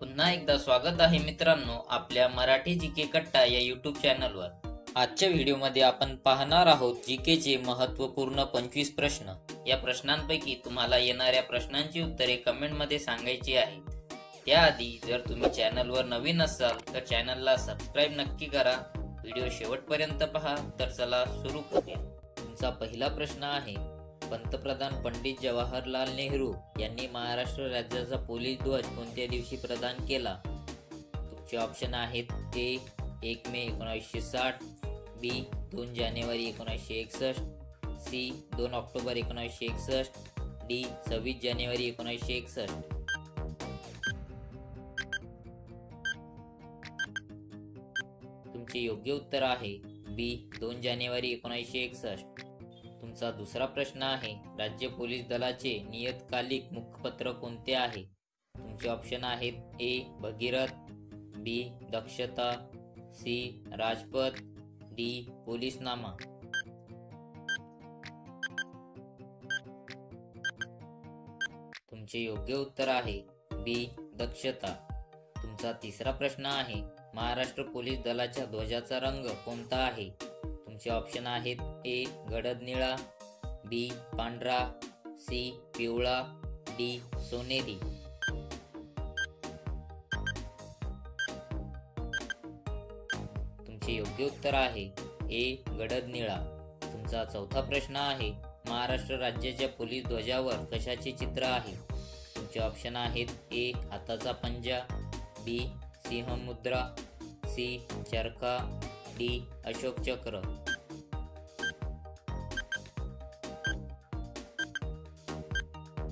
पुन्हा एकदा स्वागत आहे मित्रांनो आपल्या मराठी जीके कट्टा या यूट्यूब चॅनलवर. आजच्या व्हिडिओमध्ये आपण पाहणार आहोत जीकेचे महत्त्वपूर्ण 25 प्रश्न. या प्रश्नांपैकी तुम्हाला येणाऱ्या प्रश्नांची उत्तरे कमेंटमध्ये सांगायची आहेत. त्याआधी जर तुम्ही चॅनलवर नवीन असाल तर चॅनलला सबस्क्राईब नक्की करा. व्हिडिओ शेवटपर्यंत पहा. तर चला सुरू करूया. तुमचा पहिला प्रश्न आहे, पंतप्रधान पंडित जवाहरलाल नेहरू यांनी महाराष्ट्र राज्याचा पोलीस ध्वज कोणत्या दिवशी प्रदान केला? तुमचे ऑप्शन आहेत: ए 1 मे 1960, बी 2 जानेवारी 1961, सी 2 ऑक्टोबर 1961, डी 26 जानेवारी 1961. तुमचे योग्य उत्तर आहे बी 2 जानेवारी 1961. तुमचा दुसरा प्रश्न आहे, राज्य पोलीस दलाचे नियतकालिक मुखपत्र कोणते आहे? तुमचे ऑप्शन आहेत: ए भगीरथ, बी दक्षता, सी राजपथ, डी पोलीसनामा. तुमचे योग्य उत्तर आहे बी दक्षता. तुमचा तिसरा प्रश्न आहे, महाराष्ट्र पोलीस दलाच्या ध्वजाचा रंग कोणता आहे? तुमचे ऑप्शन आहेत: ए गडद निळा, बी पांढरा, सी पिवळा, डी सोनेरी. तुमचे योग्य उत्तर आहे ए गडद निळा. तुमचा चौथा प्रश्न आहे, महाराष्ट्र राज्याच्या पोलीस ध्वजावर कशाचे चित्र आहे? तुमचे ऑप्शन आहेत: ए हाताचा पंजा, बी सिंह मुद्रा, सी चरखा, डी अशोक चक्र.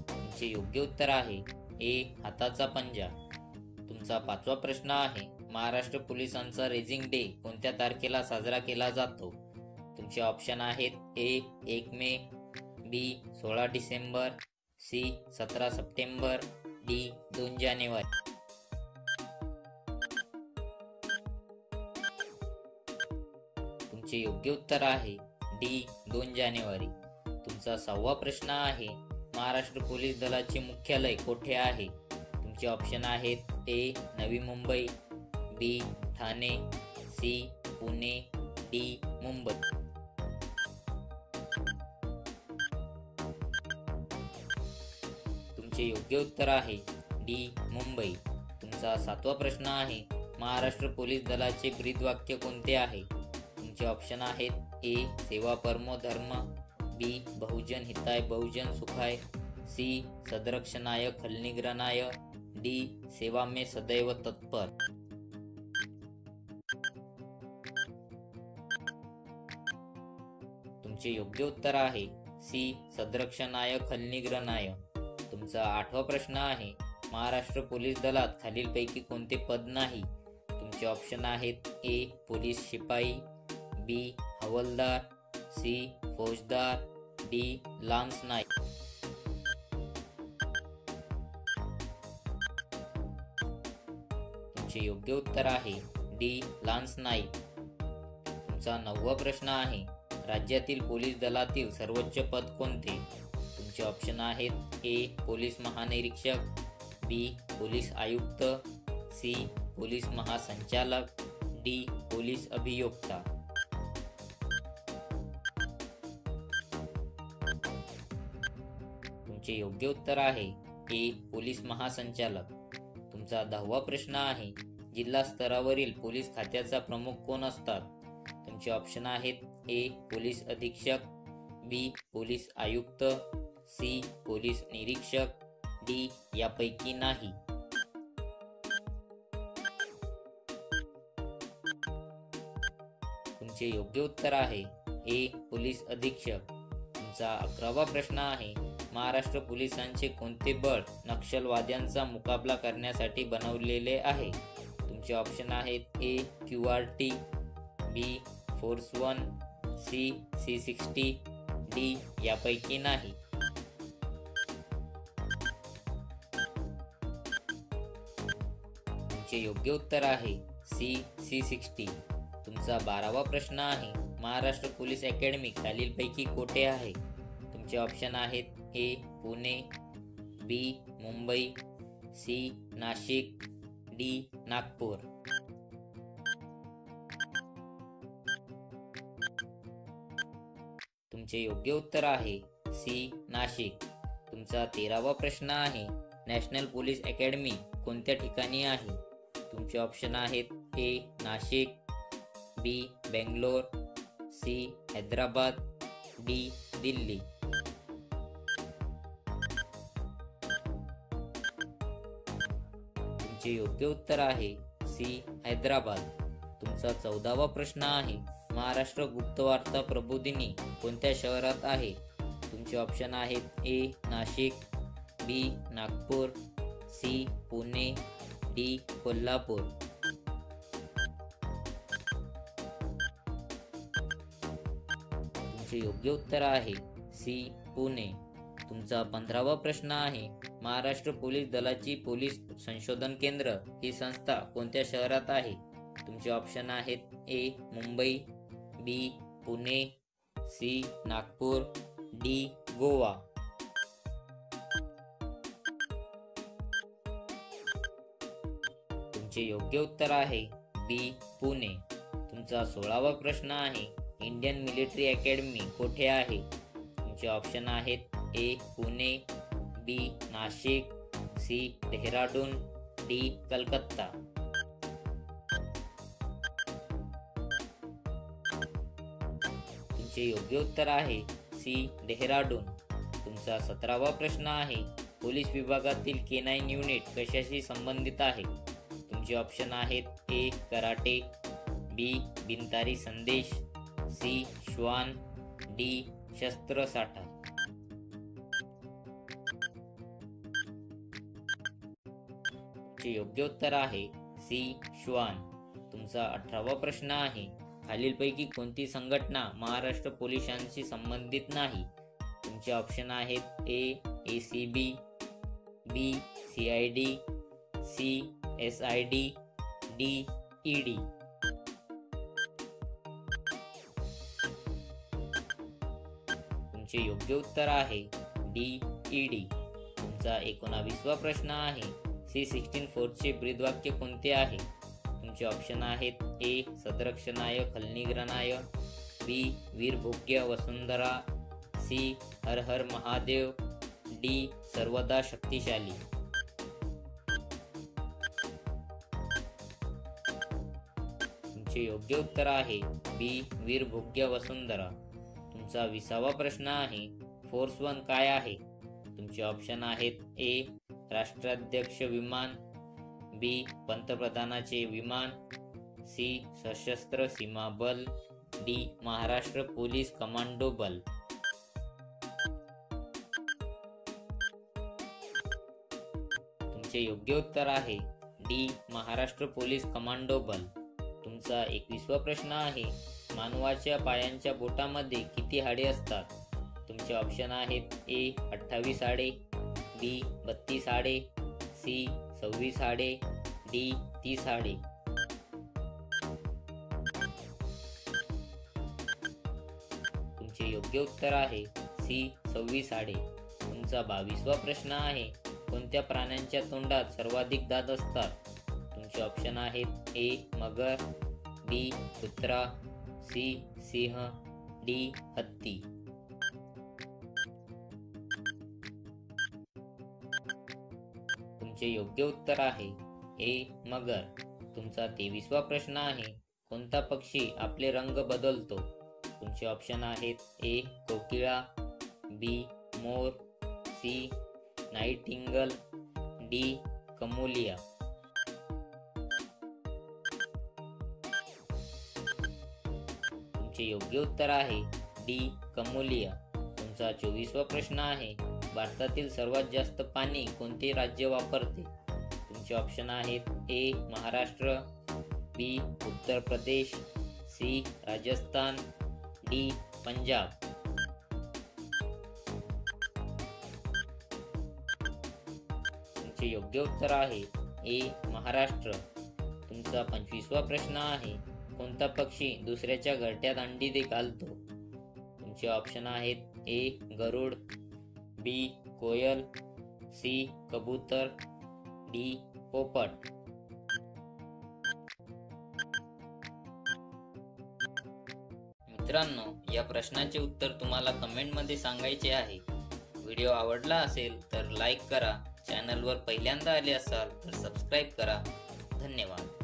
तुमचे योग्य उत्तर आहे ए हाताचा पंजा. तुमचा पाचवा प्रश्न आहे, महाराष्ट्र पोलिसांचा रेझिंग डे कोणत्या तारखेला साजरा केला जातो? तुमचे ऑप्शन आहेत: ए 1 मे, बी 16 डिसेंबर, सी 17 सप्टेंबर, डी 2 जानेवारी. तुमचे योग्य उत्तर आहे डी 2 जानेवारी. तुमचा सहावा प्रश्न आहे, महाराष्ट्र पोलीस दलाचे मुख्यालय कोठे आहे? तुमचे ऑप्शन आहेत: ए नवी मुंबई, बी ठाणे, सी पुणे, डी मुंबई. तुमचे योग्य उत्तर आहे डी मुंबई. तुमचा सातवा प्रश्न आहे, महाराष्ट्र पोलीस दलाचे ब्रीदवाक्य कोणते आहे? तुमचे ऑप्शन आहेत: ए सेवा परमो धर्म, बी बहुजन हिताय बहुजन सुखाय, सी सदरक्षणाय खलनिग्रहणाय, डी सेवा में सदैव तत्पर. तुमचे योग्य उत्तर आहे सी सदरक्षणाय खलनिग्रहणाय. तुमचा आठवा प्रश्न आहे, महाराष्ट्र पोलीस दलात खालीलपैकी कोणते पद नाही? तुमचे ऑप्शन आहेत: ए पोलीस शिपाई, बी हवालदार, सी फौजदार, डी लान्स नाईक. तुमचे योग्य उत्तर आहे डी लान्स नाईक. तुमचा नववा प्रश्न आहे, राज्यातील पोलीस दलातील सर्वोच्च पद कोणते? तुमचे ऑप्शन आहेत: ए पोलीस महानिरीक्षक, बी पोलीस आयुक्त, सी पोलीस महासंचालक, डी पोलीस अभियोक्ता. तुमचे योग्य उत्तर आहे ए पोलीस महासंचालक. तुमचा 10वा प्रश्न आहे, जिल्हा स्तरावरील पोलीस खात्याचा प्रमुख कोण असतात? तुमचे ऑप्शन आहेत: ए पोलीस अधीक्षक, बी पोलीस आयुक्त, सी पोलीस निरीक्षक, डी यापैकी नाही. तुमचे योग्य उत्तर आहे ए पोलीस अधीक्षक. तुमचा 11वा प्रश्न आहे, महाराष्ट्र पोलिसांचे कोणते बळ नक्षलवाद्यांचा मुकाबला करण्यासाठी बनवलेले आहे? तुमचे ऑप्शन आहेत: ए QRT, बी फोर्स 1, सी C60, डी यापैकी नाही. तुमचे योग्य उत्तर आहे सी C60. तुमचा 12वा प्रश्न आहे, महाराष्ट्र पोलीस अकॅडमी खालीलपैकी कोठे आहे? तुमचे ऑप्शन आहेत: ए पुणे, बी मुंबई, सी नाशिक, डी नागपूर. तुमचे योग्य उत्तर आहे सी नाशिक. तुमचा 13वा प्रश्न आहे, नॅशनल पोलीस अकॅडमी कोणत्या ठिकाणी आहे? तुमचे ऑप्शन आहेत ए नाशिक, बी बेंगलोर, सी हैदराबाद, डी दिल्ली. तुमचे योग्य उत्तर आहे सी हैदराबाद. तुमचा 14वा प्रश्न आहे, महाराष्ट्र गुप्तवार्ता प्रबोधिनी कोणत्या शहरात आहे? तुमचे ऑप्शन आहेत ए नाशिक, बी नागपूर, सी पुणे, डी कोल्हापूर. तुमचे योग्य उत्तर आहे सी पुणे. तुमचा 15वा प्रश्न आहे, महाराष्ट्र पोलीस दलाची पोलीस संशोधन केंद्र ही संस्था कोणत्या शहरात आहे? तुमचे ऑप्शन आहेत ए मुंबई, बी पुणे, सी नागपूर, डी गोवा. तुमचे योग्य उत्तर आहे बी पुणे. तुमचा 16वा प्रश्न आहे, इंडियन मिलिटरी अकॅडमी कोठे आहे? तुमचे ऑप्शन आहेत ए पुणे, बी नाशिक, सी डेहराडून, डी कलकत्ता. तुमचे योग्य उत्तर आहे सी डेहराडून. तुमचा 17वा प्रश्न आहे, पोलीस विभागातील K9 युनिट कशाशी संबंधित आहे? तुमचे ऑप्शन आहेत ए कराटे, बी बिनतारी संदेश, सी श्वान, डी शस्त्र साठा. तुमचे योग्य उत्तर आहे सी श्वान. तुमचा 18वा प्रश्न आहे, खालीलपैकी कोणती संघटना महाराष्ट्र पोलिसांशी संबंधित नाही? तुमचे ऑप्शन आहेत A ACB, B CID, C SID, D ED. तुमचे योग्य उत्तर आहे डी ED. तुमचा 19वा प्रश्न आहे, C-16 फोर्सचे ब्रीदवाक्य कोणते आहे? तुमचे ऑप्शन आहेत ए सदरक्षणाय खलनिग्रहणाय, बी वीरभोग्य वसुंधरा, सी हर हर महादेव, डी सर्वदा शक्तिशाली. तुमचे योग्य उत्तर आहे बी वीरभोग्य वसुंधरा. तुमचा 20वा प्रश्न आहे, फोर्स 1 काय आहे? तुमचे ऑप्शन आहेत ए राष्ट्राध्यक्ष विमान, बी पंतप्रधानाचे विमान, सी सशस्त्र सीमा बल, डी महाराष्ट्र पोलीस कमांडो बल. तुमचे योग्य उत्तर आहे डी महाराष्ट्र पोलीस कमांडो बल. तुमचा 21वा प्रश्न आहे, मानवाच्या पायांच्या बोटामध्ये किती हाडे असतात? तुमचे ऑप्शन आहेत ए 28 हाडे, बी 32 हाडे, सी 26 हाडे, डी 30 हाडे. तुमचे योग्य उत्तर आहे सी 26 हाडे. तुमचा 22वा प्रश्न आहे, कोणत्या प्राण्यांच्या तोंडात सर्वाधिक दात असतात? तुमचे ऑप्शन आहेत ए मगर, बी कुत्रा, सी सिंह, डी हत्ती. तुमचे योग्य उत्तर आहे ए मगर. तुमचा 23वा प्रश्न आहे, कोणता पक्षी आपले रंग बदलतो? तुमचे ऑप्शन आहेत ए कोकिळा, बी मोर, सी नाइटिंगल, डी कमोलिया. तुमचे योग्य उत्तर आहे डी कमोलिया. तुमचा 24वा प्रश्न आहे, भारतातील सर्वात जास्त पाणी कोणते राज्य वापरते? तुमचे ऑप्शन आहेत ए महाराष्ट्र, बी उत्तर प्रदेश, सी राजस्थान, डी पंजाब. तुमचे योग्य उत्तर आहे ए महाराष्ट्र. तुमचा 25वा प्रश्न आहे, कोणता पक्षी दुसऱ्याच्या घरट्यात अंडी घालतो? तुमचे ऑप्शन आहेत ए गरुड, बी कोयल, सी कबूतर, डी पोपट. मित्रांनो, या प्रश्नाचे उत्तर तुम्हाला कमेंटमध्ये सांगायचे आहे. व्हिडिओ आवडला असेल तर लाईक करा. चॅनलवर पहिल्यांदा आले असाल तर सबस्क्राईब करा. धन्यवाद.